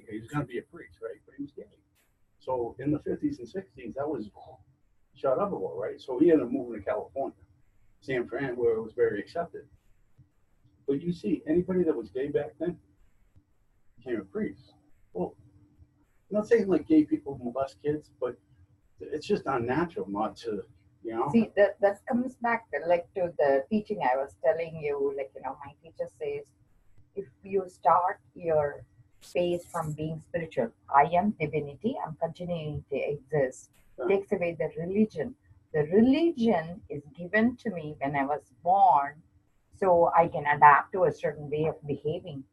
he's going to be a priest, right? But he was gay. So in the 50s and 60s, that was shut up about, right? So he ended up moving to California, San Fran, where it was very accepted. But you see, anybody that was gay back then became a priest. Well, I'm not saying like gay people molest kids, but it's just unnatural not to, you know. See, that comes back like to the teaching I was telling you. Like, my teacher says, if you start your space from being spiritual, I am divinity, I'm continuing to exist, takes away the religion. The religion is given to me when I was born, so I can adapt to a certain way of behaving.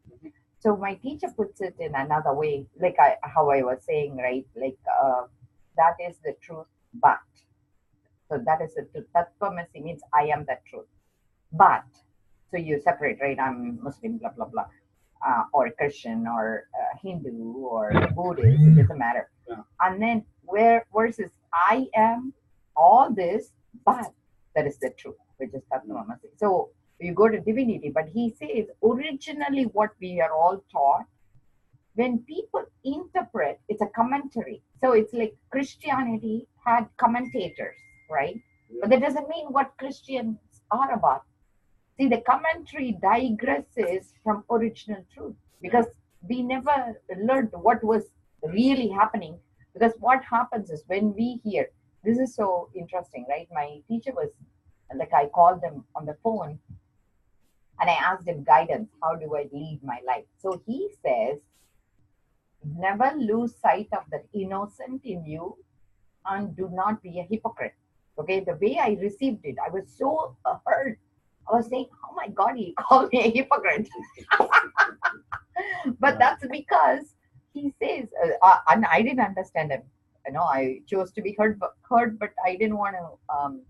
So my teacher puts it in another way, like how I was saying, right? Like that is the truth, but so that is the truth. Tattvamasi means I am the truth, but so you separate, right? I'm Muslim, blah blah blah, or Christian, or Hindu, or Buddhist. It doesn't matter. Yeah. And then where versus I am all this, but that is the truth, which is Tattvamasi. So you go to divinity, but he says originally what we are all taught, when people interpret, it's a commentary. So it's like Christianity had commentators, right? But that doesn't mean what Christians are about. See, the commentary digresses from original truth because we never learned what was really happening. Because what happens is when we hear, this is so interesting, right? My teacher was like, I called him on the phone and I asked him guidance. How do I lead my life? So he says, never lose sight of the innocent in you and do not be a hypocrite. Okay, the way I received it, I was so hurt. I was saying, oh my God, he called me a hypocrite. But that's because he says, and I didn't understand him. I chose to be heard, but I didn't want to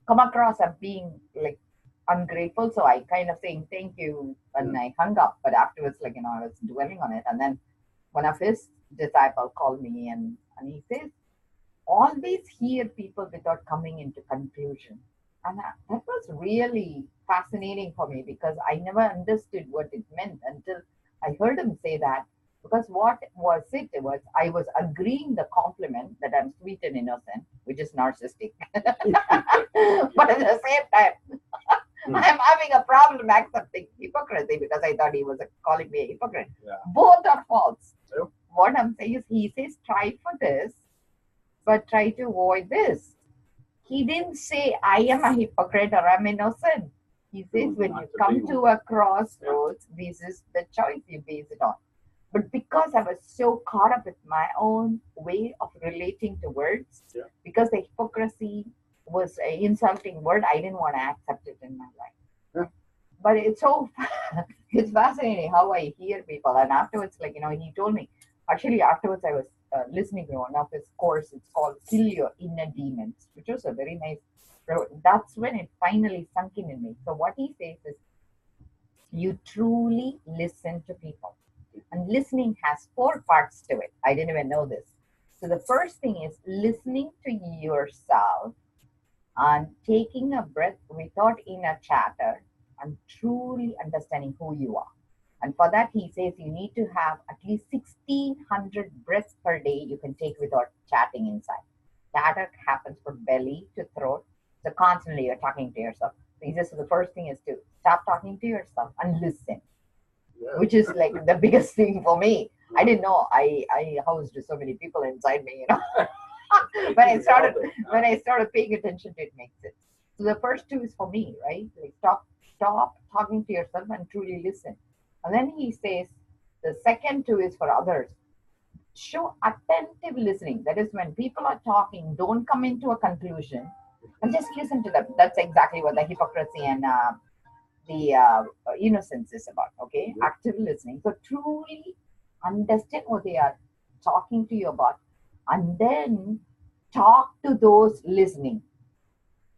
come across as being like ungrateful. So I kind of saying thank you and I hung up. But afterwards, I was dwelling on it. And then one of his disciples called me and he says, always hear people without coming into conclusion. And that was really fascinating for me because I never understood what it meant until I heard him say that. Because what was it? It was I was agreeing the compliment that I'm sweet and innocent, which is narcissistic. But at the same time, I'm having a problem accepting hypocrisy because I thought he was calling me a hypocrite. Yeah. Both are false. Yep. What I'm saying is, he says, try for this, but try to avoid this. He didn't say, I am a hypocrite or I'm innocent. He says, when you come to a crossroads, this is the choice you base it on. But because I was so caught up with my own way of relating to words, because the hypocrisy was an insulting word, I didn't want to accept it in my life. Yeah. But it's so, it's fascinating how I hear people. And afterwards, he told me, actually afterwards I was listening to one of his course. It's called Kill Your Inner Demons, which was a very nice, that's when it finally sunk in me. So what he says is, you truly listen to people. And listening has 4 parts to it. I didn't even know this. So the first thing is listening to yourself and taking a breath without inner chatter and truly understanding who you are. And for that, he says you need to have at least 1,600 breaths per day you can take without chatting inside. Chatter happens from belly to throat. So constantly you're talking to yourself. So he says, so the first thing is to stop talking to yourself and listen. Which is like the biggest thing for me. I didn't know I housed so many people inside me, when I started paying attention to it, makes sense. So the first 2 is for me, right? Like stop talking to yourself and truly listen. And then he says the second 2 is for others. Show attentive listening. That is, when people are talking, don't come into a conclusion and just listen to them. That's exactly what the hypocrisy and the innocence is about. Okay, active listening. So truly understand what they are talking to you about, and then talk to those listening.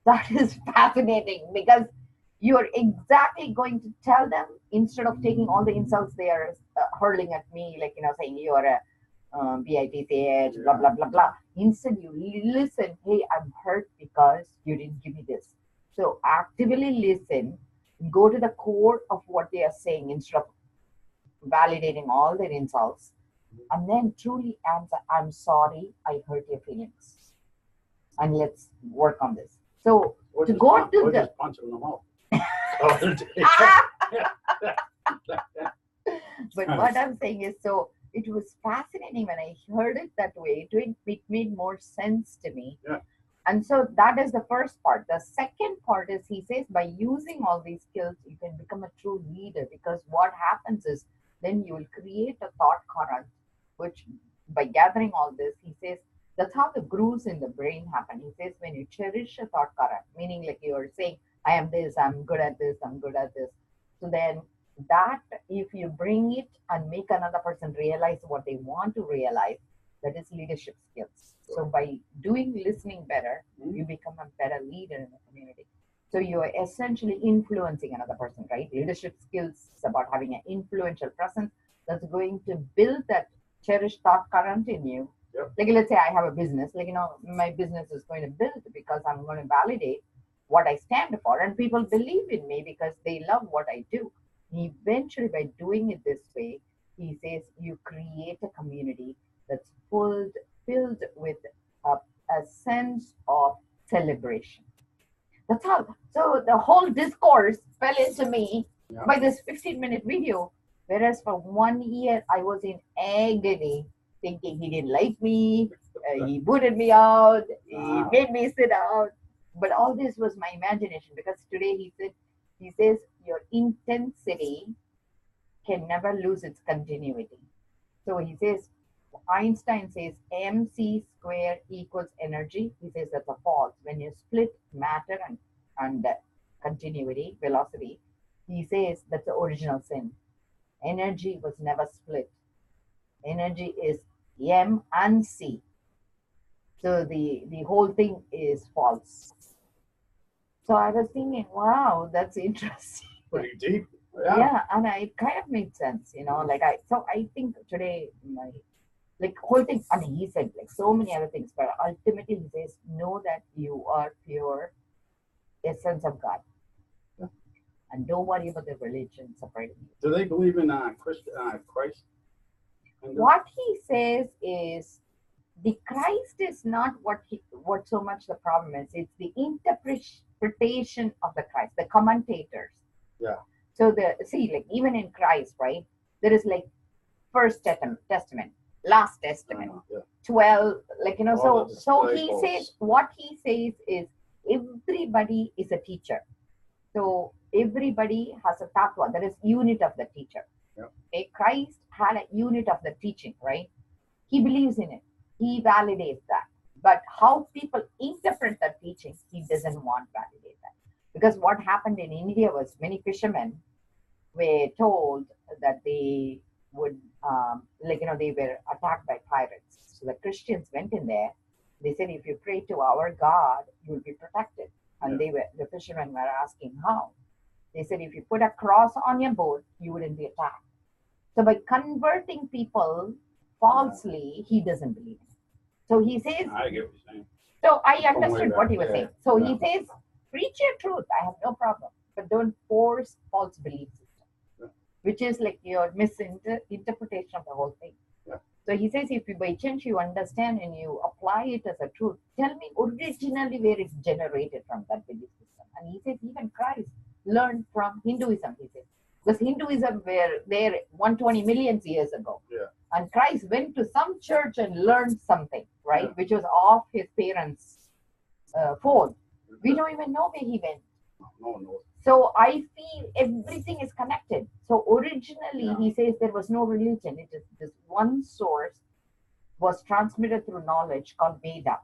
That is fascinating because you're exactly going to tell them, instead of taking all the insults they are hurling at me, saying you're a bitch, blah blah blah blah. Instead, you listen. Hey, I'm hurt because you didn't give me this. So actively listen. Go to the core of what they are saying instead of validating all their insults, and then truly answer, I'm sorry, I hurt your feelings. And let's work on this. So Or to just go punch, to or the just punch him in the mouth. but what I'm saying is, so it was fascinating when I heard it that way. It made more sense to me. Yeah. And so that is the first part. The second part is, he says, by using all these skills, you can become a true leader, because what happens is then you will create a thought current, which by gathering all this, he says, that's how the grooves in the brain happen. He says, when you cherish a thought current, meaning like you're saying, I am this, I'm good at this, I'm good at this. So then that, if you bring it and make another person realize what they want to realize, that is leadership skills. So by doing listening better, you become a better leader in the community. So you're essentially influencing another person, right? Leadership skills is about having an influential presence that's going to build that cherished thought current in you. Yep. Like, let's say I have a business, like, my business is going to build because I'm going to validate what I stand for, and people believe in me because they love what I do. Eventually, by doing it this way, he says, you create a community that's filled with a sense of celebration. That's all. So the whole discourse fell into me by this 15-minute video. Whereas for 1 year, I was in agony, thinking he didn't like me, he booted me out, he made me sit out. But all this was my imagination, because today he says, your intensity can never lose its continuity. So he says, Einstein says MC square equals energy. He says that's a false. When you split matter and continuity, velocity, he says that's the original sin. Energy was never split. Energy is M and C. So the whole thing is false. So I was thinking, wow, that's interesting. Pretty deep. Yeah, and it kind of made sense, like I think today whole thing, I mean, he said like so many other things, but ultimately he says, know that you are pure essence of God. Yeah. And don't worry about the religion separating you. Do they believe in Christ? What he says is, the Christ is not what so much the problem is. It's the interpretation of the Christ, the commentators. Yeah. So even in Christ, right, there is like First Testament, Last Testament, 12, so he says, what he says is, everybody is a teacher. So everybody has a tattva, there is unit of the teacher. Yep. Okay, Christ had a unit of the teaching, right? He believes in it. He validates that. But how people interpret that teaching, he doesn't want to validate that. Because what happened in India was, many fishermen were told that they would, they were attacked by pirates. So the Christians went in there. They said, if you pray to our God, you will be protected. And the fishermen were asking how. They said, if you put a cross on your boat, you wouldn't be attacked. So by converting people falsely, he doesn't believe it. So he says, I get what you're saying. So I understood what he was saying. So he says, preach your truth, I have no problem, but don't force false belief system, which is like your misinterpretation of the whole thing. So he says, if you by chance you understand and you apply it as a truth, tell me originally where it's generated from, that belief system. And he says, even Christ learned from Hinduism, he says. Because Hinduism were there 120 million years ago. Yeah. And Christ went to some church and learned something, right? Which was off his parents' fold. We don't even know where he went. No. So I feel everything is connected. So originally he says there was no religion. It is this one source was transmitted through knowledge called Veda.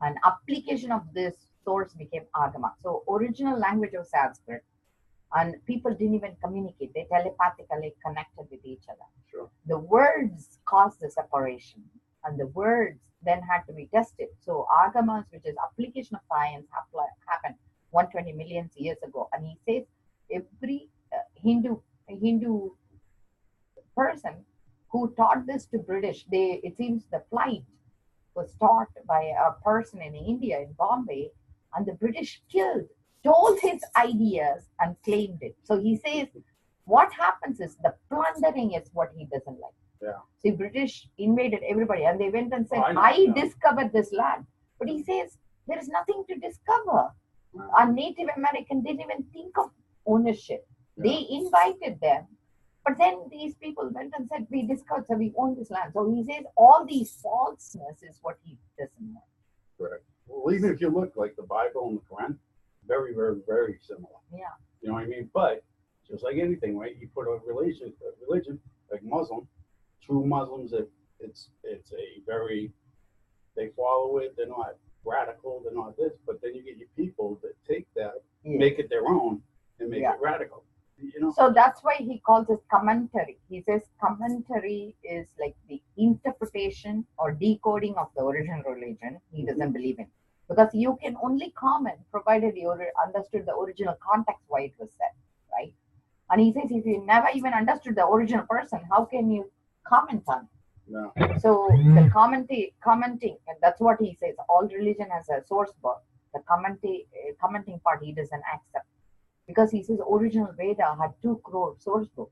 An application of this source became Agama. So original language was Sanskrit. And people didn't even communicate. They telepathically connected with each other. Sure. The words caused the separation. And the words then had to be tested. So Agamas, which is application of science, happened 120 million years ago. And he says every Hindu person who taught this to British, it seems the flight was taught by a person in India, in Bombay, and the British stole his ideas and claimed it. So he says what happens is the plundering is what he doesn't like. Yeah. See, British invaded everybody and they went and said, I know, I yeah. discovered this land. But he says, there is nothing to discover. A Native American didn't even think of ownership. They invited them. But then these people went and said, we discovered, so we own this land. So he says all these falseness is what he doesn't want. Correct. Well, even if you look like the Bible and the Quran, very, very, very similar. Yeah. You know what I mean? But just like anything, right? You put a religion like Muslim, true Muslims, it's a very, they follow it. They're not radical. They're not this. But then you get your people that take that, make it their own, and make it radical. You know? So that's why he calls it commentary. He says commentary is like the interpretation or decoding of the original religion. He doesn't believe in. Because you can only comment provided you understood the original context why it was said, right? And he says if you never even understood the original person, how can you comment on it? No. So the commenting, and that's what he says. All religion has a source book. The commenting part he doesn't accept. Because he says original Veda had 2 crore source book.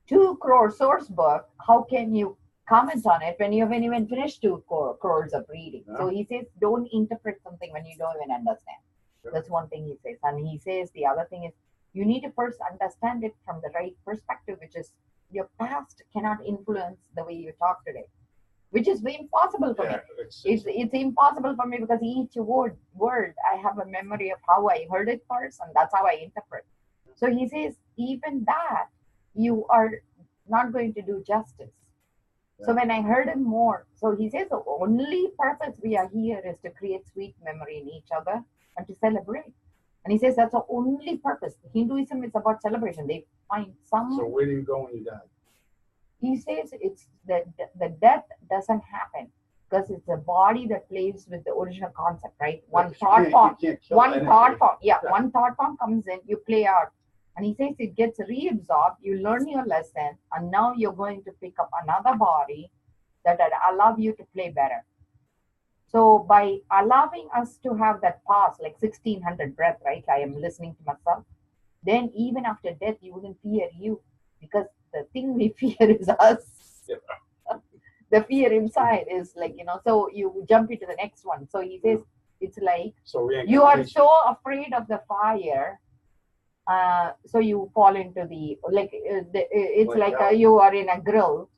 2 crore source book, how can you comment on it when you haven't even finished 2 crores of reading? So he says don't interpret something when you don't even understand. That's one thing he says. And he says the other thing is you need to first understand it from the right perspective, which is your past cannot influence the way you talk today. Which is impossible for me. It's impossible for me because each word I have a memory of how I heard it first, and that's how I interpret. So he says even that you are not going to do justice. So when I heard him more, so he says the only purpose we are here is to create sweet memory in each other and to celebrate. And he says that's the only purpose. Hinduism is about celebration. They find some. So where do you go when you die? He says it's the death doesn't happen because it's a body that plays with the original concept, right? One thought form comes in, you play out. And he says it gets reabsorbed, you learn your lesson, and now you're going to pick up another body that allow you to play better. So by allowing us to have that pause, like 1600 breath, right? I am listening to myself. Then even after death, you wouldn't fear you because the thing we fear is us. The fear inside is like, so you jump into the next one. So he says, it's like, you are so afraid of the fire. So you fall into it's like you are in a grill.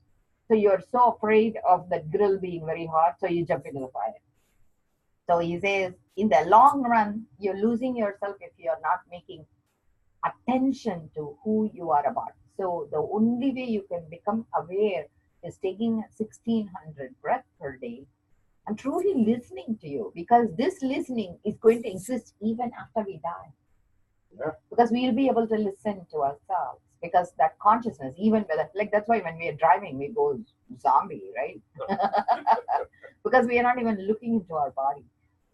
So you're so afraid of the grill being very hot. So you jump into the fire. So he says, in the long run, you're losing yourself if you're not making attention to who you are about. So the only way you can become aware is taking 1600 breaths per day and truly listening to you, because this listening is going to exist even after we die. Yeah. Because we'll be able to listen to ourselves, because that consciousness, even whether, like that's why when we are driving, we go zombie, right? Because we are not even looking into our body.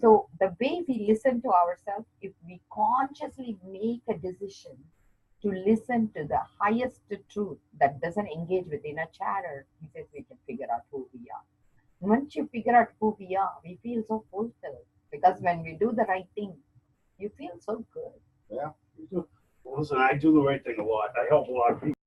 So the way we listen to ourselves, if we consciously make a decision to listen to the highest truth that doesn't engage with inner chatter, he says we can figure out who we are. And once you figure out who we are, we feel so fulfilled. Because when we do the right thing, you feel so good. Yeah, you do. Well, listen, I do the right thing a lot. I help a lot of people.